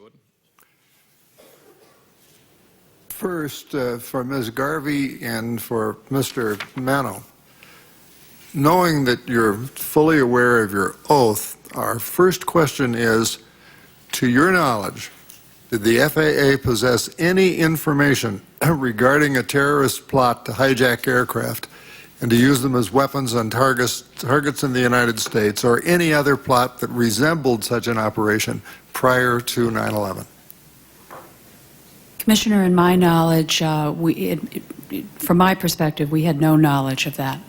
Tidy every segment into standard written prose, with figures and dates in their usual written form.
Gorton. First, for Ms. Garvey and for Mr. Manno, knowing that you're fully aware of your oath, our first question is, to your knowledge, did the FAA possess any information regarding a terrorist plot to hijack aircraft and to use them as weapons on targets in the United States, or any other plot that resembled such an operation prior to 9/11? Commissioner, in my knowledge, from my perspective, we had no knowledge of that.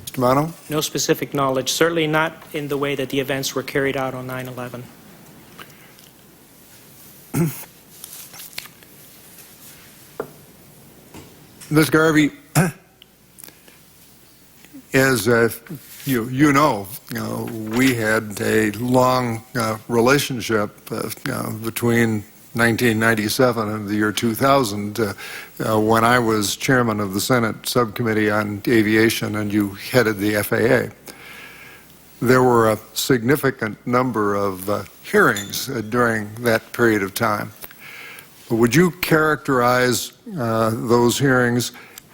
Mr. Manno? No specific knowledge, certainly not in the way that the events were carried out on 9/11. Ms. Garvey, as you know, we had a long relationship between 1997 and the year 2000 when I was chairman of the Senate Subcommittee on Aviation and you headed the FAA. There were a significant number of hearings during that period of time. Would you characterize those hearings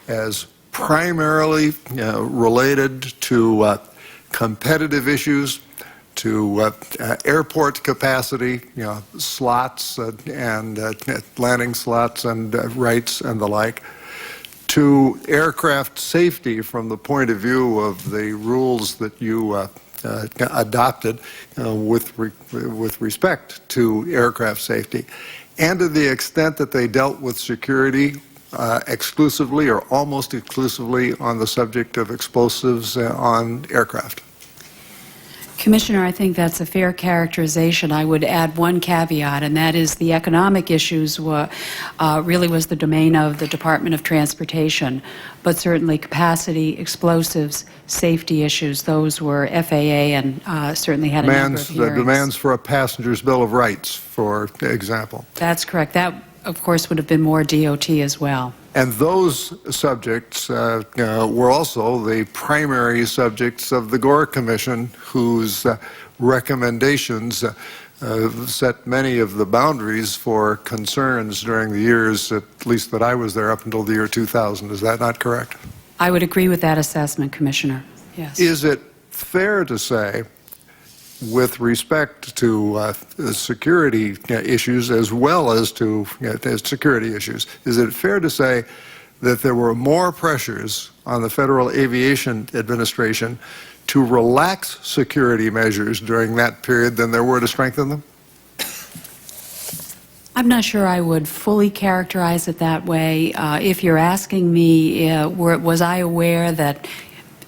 as primarily related to competitive issues, to airport capacity, slots and landing slots and rights and the like, to aircraft safety from the point of view of the rules that you adopted with respect to aircraft safety, and to the extent that they dealt with security exclusively or almost exclusively on the subject of explosives on aircraft? Commissioner, I think that's a fair characterization. I would add one caveat, and that is the economic issues really was the domain of the Department of Transportation, but certainly capacity, explosives, safety issues, those were FAA and certainly had a number of hearings. Demands for a passenger's Bill of Rights, for example. That's correct. That, of course, would have been more DOT as well. And those subjects were also the primary subjects of the Gore Commission, whose recommendations set many of the boundaries for concerns during the years, at least that I was there, up until the year 2000. Is that not correct? I would agree with that assessment, Commissioner. Yes. Is it fair to say, with respect to security issues as well as to security issues, is it fair to say that there were more pressures on the Federal Aviation Administration to relax security measures during that period than there were to strengthen them? I'm not sure I would fully characterize it that way. If you're asking me, was I aware that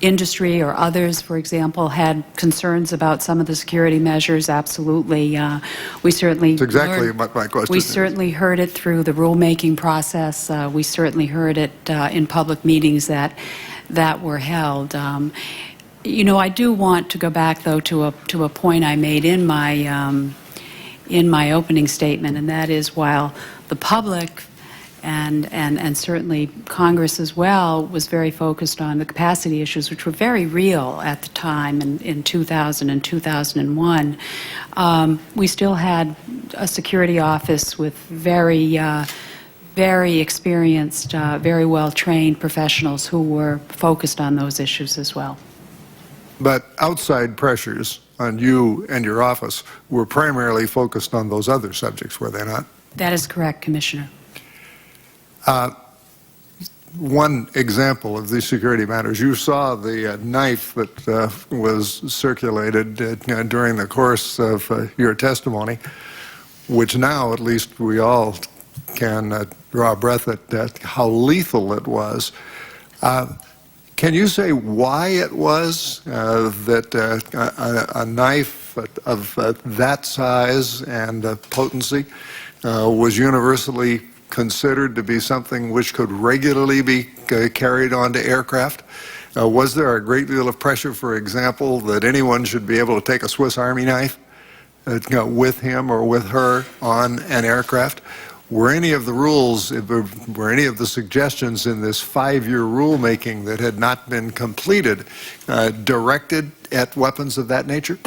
industry or others, for example, had concerns about some of the security measures? Absolutely. We certainly. That's exactly what my question is. We certainly heard it through the rulemaking process. We certainly heard it in public meetings that were held. I do want to go back, though, to a point I made in my opening statement, and that is, while the public and certainly Congress as well was very focused on the capacity issues, which were very real at the time in 2000 and 2001. We still had a security office with very experienced, very well-trained professionals who were focused on those issues as well. But outside pressures on you and your office were primarily focused on those other subjects, were they not? That is correct, Commissioner. One example of these security matters, you saw the knife that was circulated during the course of your testimony, which now at least we all can draw a breath at how lethal it was. Can you say why it was that a knife of that size and potency was universally considered to be something which could regularly be carried onto aircraft? Was there a great deal of pressure, for example, that anyone should be able to take a Swiss Army knife with him or with her on an aircraft? Were any of the rules, were any of the suggestions in this 5-year rulemaking that had not been completed directed at weapons of that nature?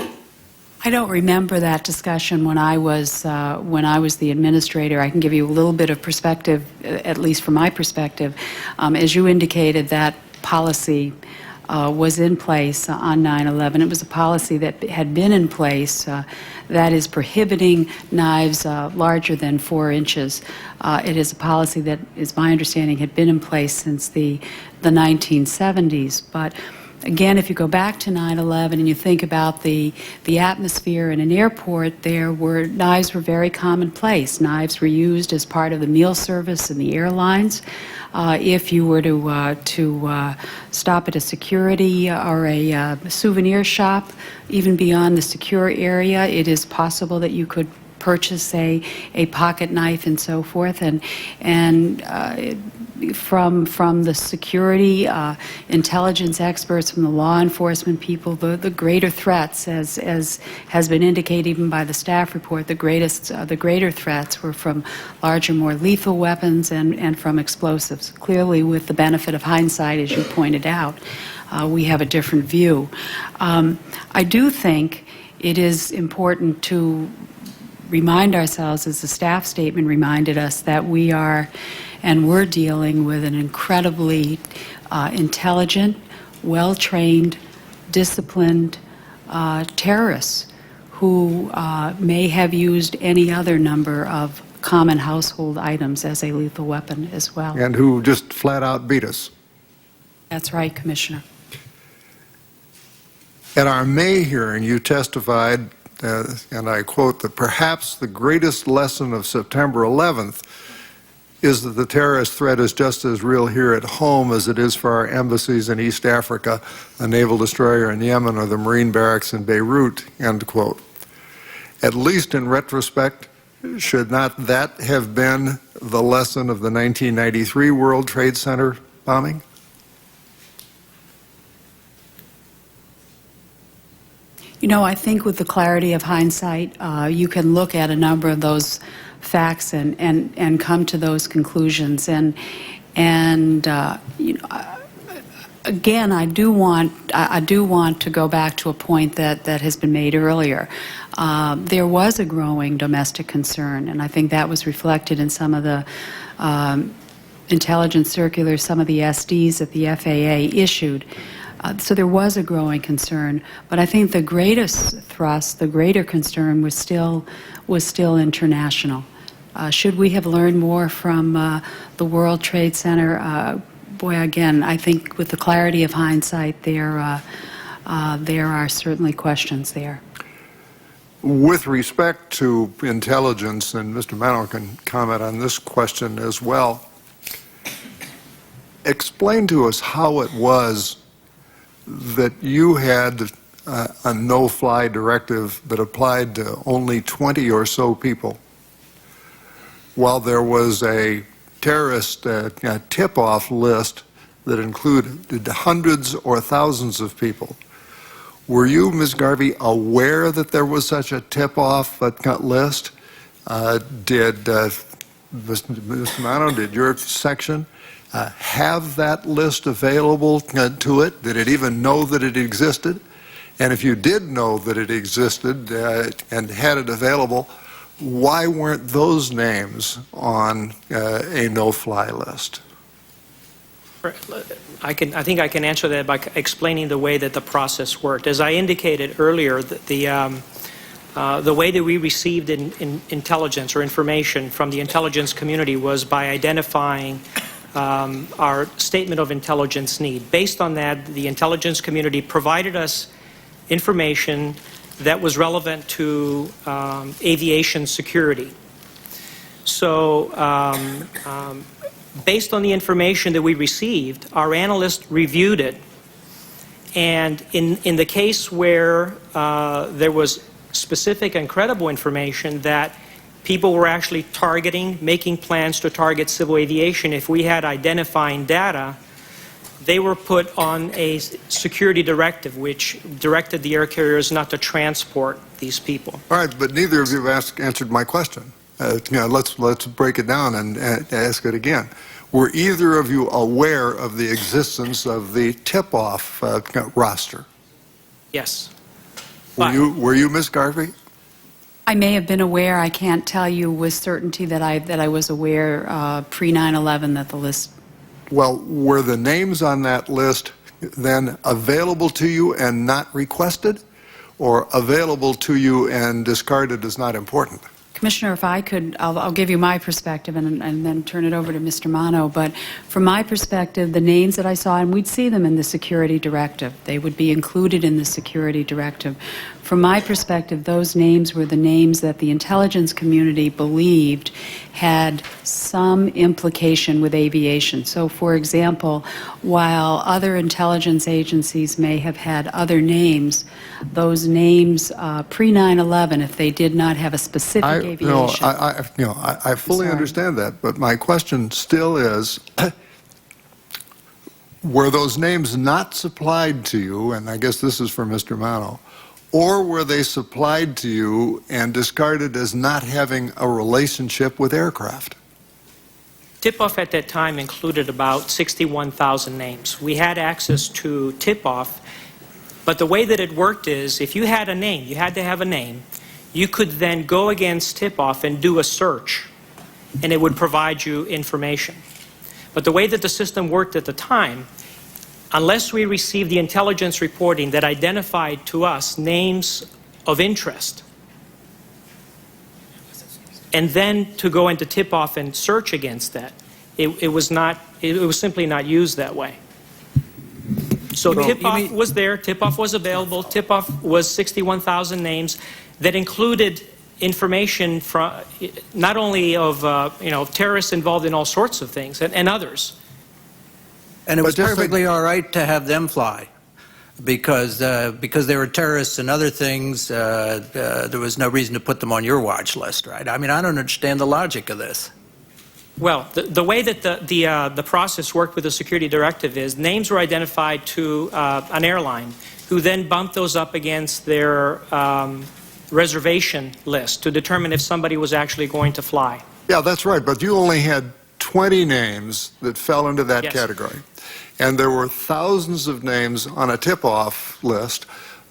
I don't remember that discussion when I was the administrator. I can give you a little bit of perspective, at least from my perspective. As you indicated, that policy was in place on 9/11. It was a policy that had been in place that is prohibiting knives larger than 4 inches. It is a policy that, is my understanding, had been in place since the 1970s. But again, if you go back to 9/11 and you think about the atmosphere in an airport, knives were very commonplace. Knives were used as part of the meal service in the airlines. If you were to stop at a security or a souvenir shop, even beyond the secure area, it is possible that you could purchase a pocket knife and so forth. And from the security, intelligence experts, from the law enforcement people, the greater threats, as has been indicated even by the staff report, the greater threats were from larger, more lethal weapons and from explosives. Clearly, with the benefit of hindsight, as you pointed out, we have a different view. I do think it is important to remind ourselves, as the staff statement reminded us, that we are and we're dealing with an incredibly intelligent, well-trained, disciplined terrorists who may have used any other number of common household items as a lethal weapon as well. And who just flat out beat us. That's right, Commissioner. At our May hearing, you testified, and I quote, that perhaps the greatest lesson of September 11th is that the terrorist threat is just as real here at home as it is for our embassies in East Africa, a naval destroyer in Yemen, or the Marine barracks in Beirut, end quote. At least in retrospect, should not that have been the lesson of the 1993 World Trade Center bombing? You know, I think with the clarity of hindsight, you can look at a number of those facts and come to those conclusions. And you know, again, I do want to go back to a point that has been made earlier. There was a growing domestic concern, and I think that was reflected in some of the intelligence circulars, some of the SDs that the FAA issued. So there was a growing concern, but I think the greatest thrust, the greater concern was still international. Should we have learned more from the World Trade Center? Boy, again, I think with the clarity of hindsight, there are certainly questions there. With respect to intelligence, and Mr. Manno can comment on this question as well, explain to us how it was that you had a no-fly directive that applied to only 20 or so people, while there was a terrorist tip-off list that included hundreds or thousands of people. Were you, Ms. Garvey, aware that there was such a tip-off list? Did Mr. Manno, did your section have that list available to it? Did it even know that it existed? And if you did know that it existed and had it available, why weren't those names on a no-fly list? I think I can answer that by explaining the way that the process worked. As I indicated earlier, the way that we received intelligence or information from the intelligence community was by identifying our statement of intelligence need. Based on that, the intelligence community provided us information that was relevant to aviation security. So based on the information that we received, our analysts reviewed it. And in the case where there was specific and credible information that people were actually targeting, making plans to target civil aviation, if we had identifying data, they were put on a security directive, which directed the air carriers not to transport these people. All right, but neither of you have answered my question. Let's break it down and ask it again. Were either of you aware of the existence of the tip-off roster? Yes. Were you Ms. Garvey? I may have been aware. I can't tell you with certainty that I was aware pre 9/11 that the list. Well, were the names on that list then available to you and not requested, or available to you and discarded as not important? Commissioner, if I could, I'll give you my perspective and then turn it over to Mr. Manno. But from my perspective, the names that I saw, and we'd see them in the security directive. They would be included in the security directive. From my perspective, those names were the names that the intelligence community believed had some implication with aviation. So, for example, while other intelligence agencies may have had other names, those names pre 9/11, if they did not have a specific aviation. I fully understand that, but my question still is, were those names not supplied to you, and I guess this is for Mr. Manno, or were they supplied to you and discarded as not having a relationship with aircraft? Tip-off at that time included about 61,000 names. We had access to tip-off, but the way that it worked is if you had a name, you had to have a name, you could then go against tip-off and do a search, and it would provide you information. But the way that the system worked at the time, unless we received the intelligence reporting that identified to us names of interest, and then to go into tip-off and search against that, it was simply not used that way. So tip-off was there, tip-off was available, tip-off was 61,000 names that included information from not only of terrorists involved in all sorts of things and others. And it was perfectly all right to have them fly, because they were terrorists and other things. There was no reason to put them on your watch list, right? I mean, I don't understand the logic of this. Well, the way that the process worked with the security directive is names were identified to an airline, who then bumped those up against their reservation list to determine if somebody was actually going to fly. Yeah, that's right, but you only had 20 names that fell into that Yes. category. And there were thousands of names on a tip-off list,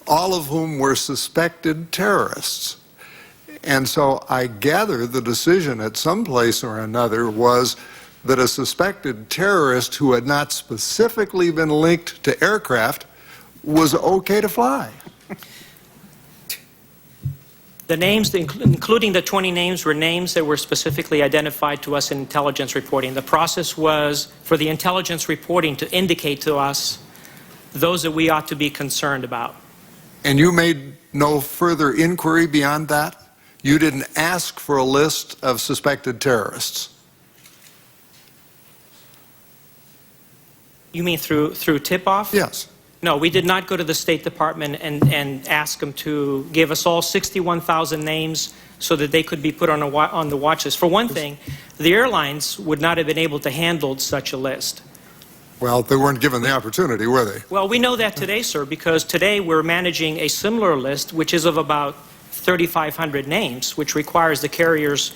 all of whom were suspected terrorists. And so I gather the decision at some place or another was that a suspected terrorist who had not specifically been linked to aircraft was okay to fly. The names, including the 20 names, were names that were specifically identified to us in intelligence reporting. The process was for the intelligence reporting to indicate to us those that we ought to be concerned about. And you made no further inquiry beyond that? You didn't ask for a list of suspected terrorists? You mean through tip-off? Yes. No, we did not go to the State Department and ask them to give us all 61,000 names so that they could be put on the watch list. For one thing, the airlines would not have been able to handle such a list. Well, they weren't given the opportunity, were they? Well, we know that today, sir, because today we're managing a similar list, which is of about 3,500 names, which requires the carriers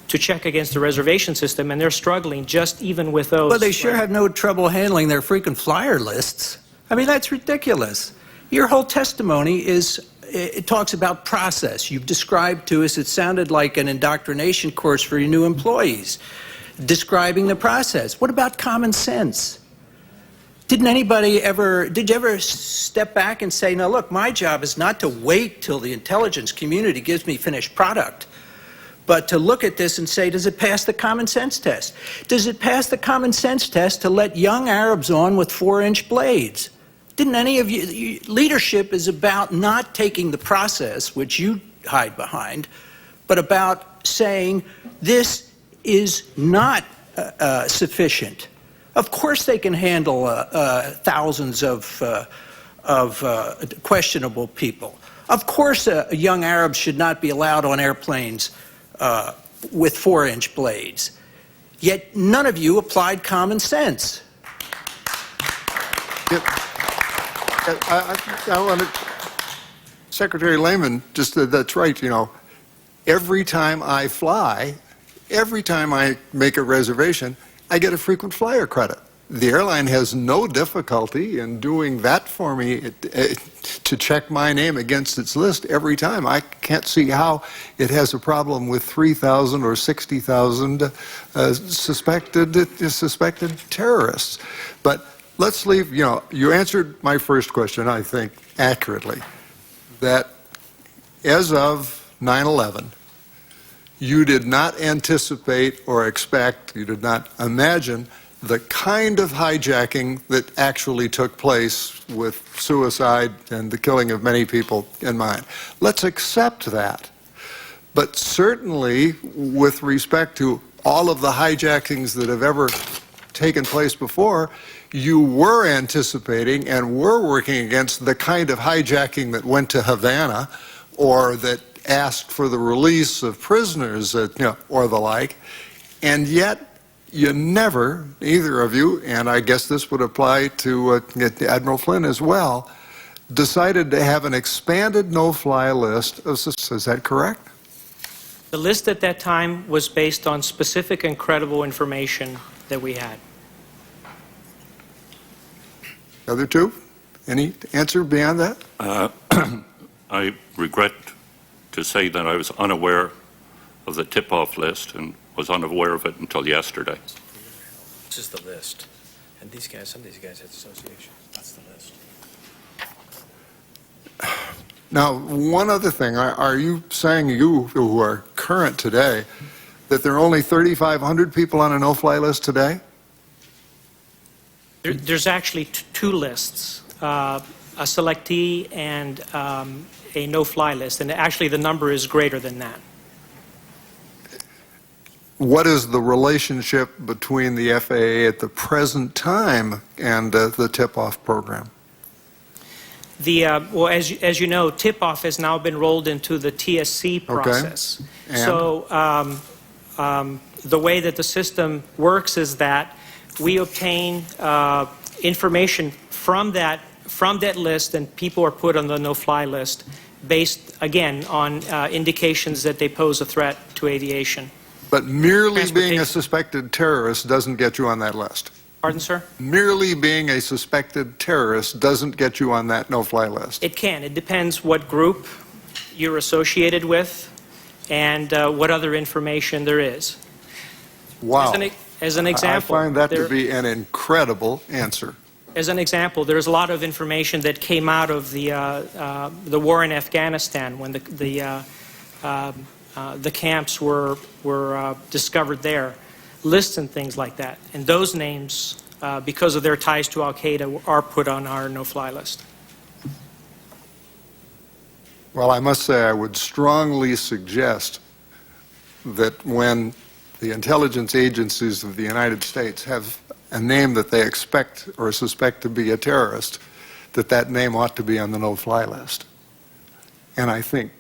to check against the reservation system, and they're struggling just even with those. Well, they sure have no trouble handling their frequent flyer lists. I mean, that's ridiculous. Your whole testimony it talks about process. You've described to us, it sounded like an indoctrination course for your new employees, describing the process. What about common sense? Did you ever step back and say, no, look, my job is not to wait till the intelligence community gives me finished product, but to look at this and say, does it pass the common sense test? Does it pass the common sense test to let young Arabs on with 4-inch blades? Didn't any of you, leadership is about not taking the process, which you hide behind, but about saying this is not sufficient. Of course they can handle thousands of questionable people. Of course young Arabs should not be allowed on airplanes with 4-inch blades. Yet none of you applied common sense. I want to, Secretary Lehman, that's right, you know, every time I fly, every time I make a reservation, I get a frequent flyer credit. the airline has no difficulty in doing that for me to check my name against its list every time. I can't see how it has a problem with 3,000 or 60,000 suspected terrorists. But let's leave, you answered my first question, I think, accurately, that as of 9/11, you did not anticipate or expect, you did not imagine the kind of hijacking that actually took place with suicide and the killing of many people in mind. Let's accept that. But certainly, with respect to all of the hijackings that have ever taken place before, you were anticipating and were working against the kind of hijacking that went to Havana or that asked for the release of prisoners, or the like, and yet you never, either of you, and I guess this would apply to Admiral Flynn as well, decided to have an expanded no-fly list of suspects. Is that correct? The list at that time was based on specific and credible information that we had. The other two? Any answer beyond that? I regret to say that I was unaware of the tip-off list and was unaware of it until yesterday. This is the list. And these guys, some of these guys had associations. That's the list. Now, one other thing. Are you saying, you who are current today, that there are only 3,500 people on a no-fly list today? There's actually two lists, a selectee and a no-fly list, and actually the number is greater than that. What is the relationship between the FAA at the present time and the tip-off program? Well, as you know, tip-off has now been rolled into the TSC process. Okay. So the way that the system works is that we obtain information from that list, and people are put on the no-fly list based, again, on indications that they pose a threat to aviation. But merely being a suspected terrorist doesn't get you on that list. Pardon, sir? Merely being a suspected terrorist doesn't get you on that no-fly list. It can. It depends what group you're associated with and what other information there is. Wow. As an example, I find that to be an incredible answer. As an example, there's a lot of information that came out of the war in Afghanistan when the camps were discovered there, lists and things like that. And those names, because of their ties to Al-Qaeda, are put on our no-fly list. Well, I must say I would strongly suggest that when the intelligence agencies of the United States have a name that they expect or suspect to be a terrorist, that name ought to be on the no-fly list. And I think,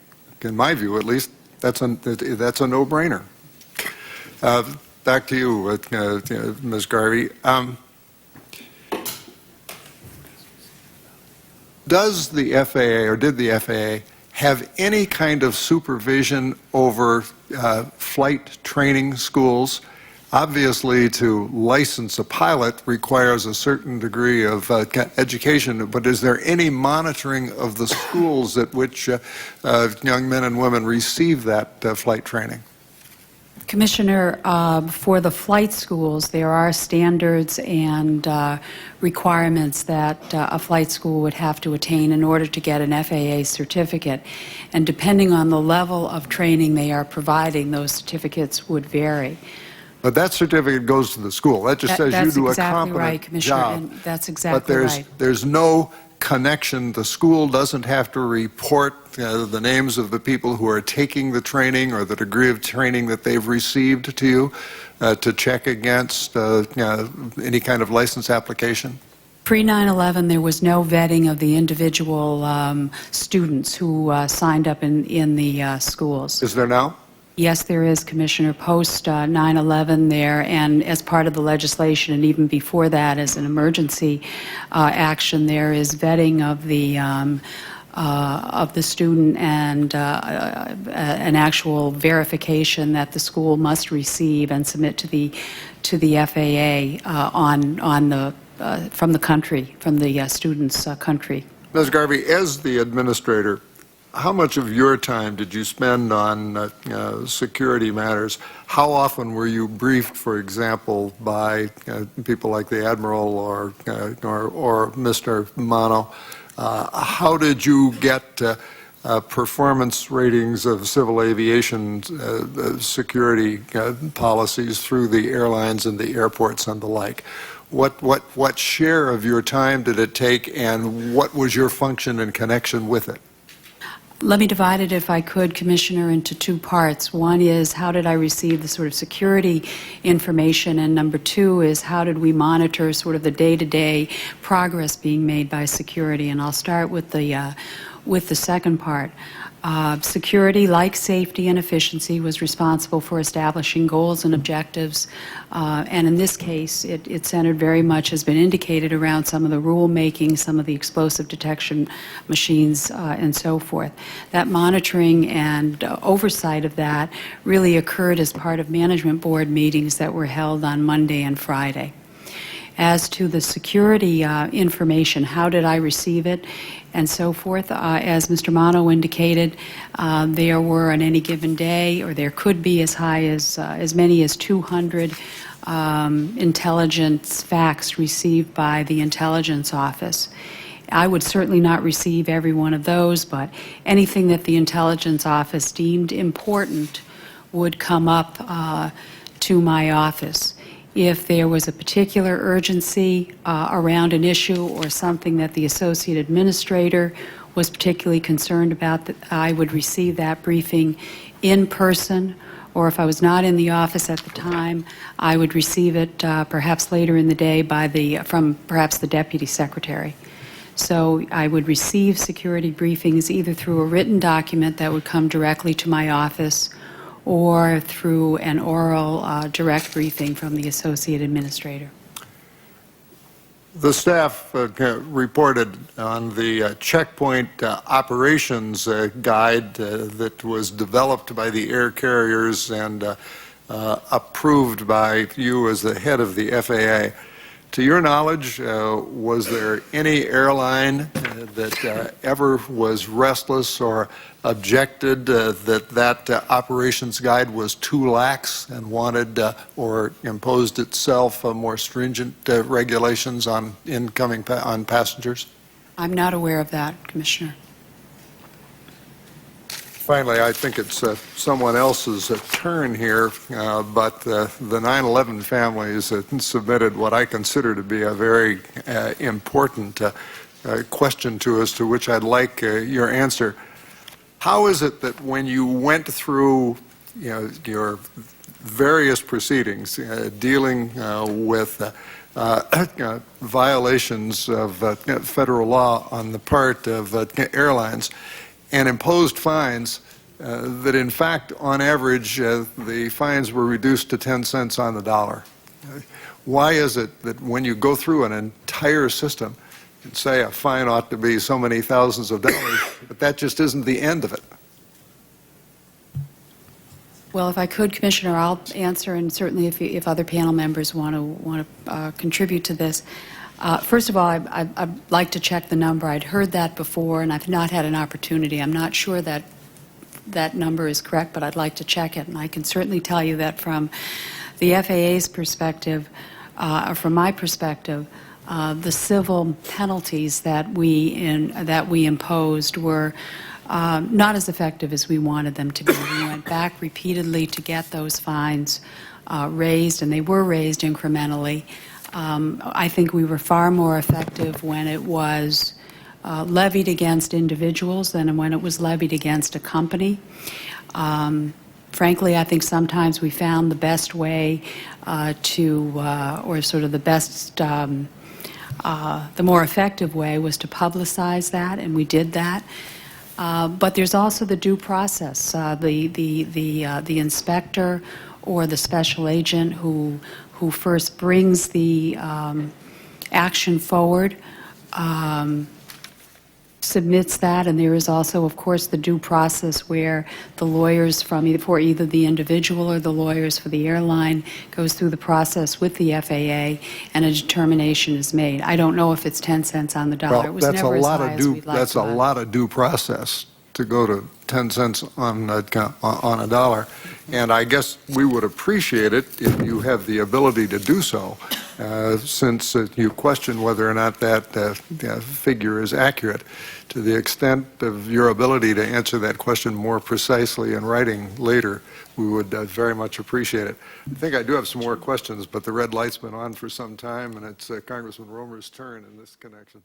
in my view at least, that's a no-brainer. Back to you, Ms. Garvey. Does the FAA, or did the FAA, have any kind of supervision over flight training schools? Obviously, to license a pilot requires a certain degree of education, but is there any monitoring of the schools at which young men and women receive that flight training? Commissioner, for the flight schools, there are standards and requirements that a flight school would have to attain in order to get an FAA certificate. And depending on the level of training they are providing, those certificates would vary. But that certificate goes to the school. That just says you do a exactly right, competent Commissioner, job. and that's exactly but right. There's no connection. The school doesn't have to report the names of the people who are taking the training or the degree of training that they've received to you to check against any kind of license application? Pre-9/11, there was no vetting of the individual students who signed up in the schools. Is there now? Yes, there is, Commissioner. Post 9/11 there, and as part of the legislation, and even before that, as an emergency action, there is vetting of the of the student and an actual verification that the school must receive and submit to the FAA from the country, from the student's country. Ms. Garvey, as the administrator, how much of your time did you spend on security matters? How often were you briefed, for example, by people like the Admiral or Mr. Manno? How did you get performance ratings of civil aviation security policies through the airlines and the airports and the like? What share of your time did it take, and what was your function in connection with it? Let me divide it, if I could, Commissioner, into two parts. One is, how did I receive the sort of security information? And number two is, how did we monitor sort of the day-to-day progress being made by security? And I'll start with the second part. Security, like safety and efficiency, was responsible for establishing goals and objectives. And in this case, it centered very much, has been indicated, around some of the rulemaking, some of the explosive detection machines, and so forth. That monitoring and oversight of that really occurred as part of management board meetings that were held on Monday and Friday. As to the security information, how did I receive it, and so forth, as Mr. Manno indicated, there were on any given day, or there could be as high as many as 200 intelligence facts received by the intelligence office. I would certainly not receive every one of those, but anything that the intelligence office deemed important would come up to my office. If there was a particular urgency around an issue or something that the associate administrator was particularly concerned about, that I would receive that briefing in person, or if I was not in the office at the time, I would receive it perhaps later in the day from perhaps the deputy secretary. So I would receive security briefings either through a written document that would come directly to my office, or through an oral direct briefing from the associate administrator. The staff reported on the checkpoint operations guide that was developed by the air carriers and approved by you as the head of the FAA. To your knowledge, was there any airline that ever was restless or objected that operations guide was too lax and wanted or imposed itself more stringent regulations on on passengers? I'm not aware of that, Commissioner. Finally, I think it's someone else's turn here, but the 9/11 families submitted what I consider to be a very important question to us, to which I'd like your answer. How is it that when you went through your various proceedings dealing with violations of federal law on the part of airlines, and imposed fines, that in fact, on average, the fines were reduced to 10 cents on the dollar? Why is it that when you go through an entire system and say a fine ought to be so many thousands of dollars, but that just isn't the end of it? Well, if I could, Commissioner, I'll answer, and certainly if other panel members want to contribute to this. First of all, I'd like to check the number. I'd heard that before, and I've not had an opportunity. I'm not sure that that number is correct, but I'd like to check it. And I can certainly tell you that from the FAA's perspective, or from my perspective, the civil penalties that we imposed were not as effective as we wanted them to be. We went back repeatedly to get those fines raised, and they were raised incrementally. I think we were far more effective when it was levied against individuals than when it was levied against a company. Frankly, I think sometimes we found the best way or sort of the best, the more effective way was to publicize that, and we did that. But there's also the due process. The inspector or the special agent who first brings the action forward submits that, and there is also, of course, the due process where the lawyers for either the individual or the lawyers for the airline goes through the process with the FAA, and a determination is made. I don't know if it's 10 cents on the dollar. It was That's never a as lot high of as due, we'd like that's to a have. lot of due process to go to 10 cents on a dollar. And I guess we would appreciate it if you have the ability to do so, since you question whether or not that figure is accurate. To the extent of your ability to answer that question more precisely in writing later, we would very much appreciate it. I think I do have some more questions, but the red light's been on for some time, and it's Congressman Romer's turn in this connection.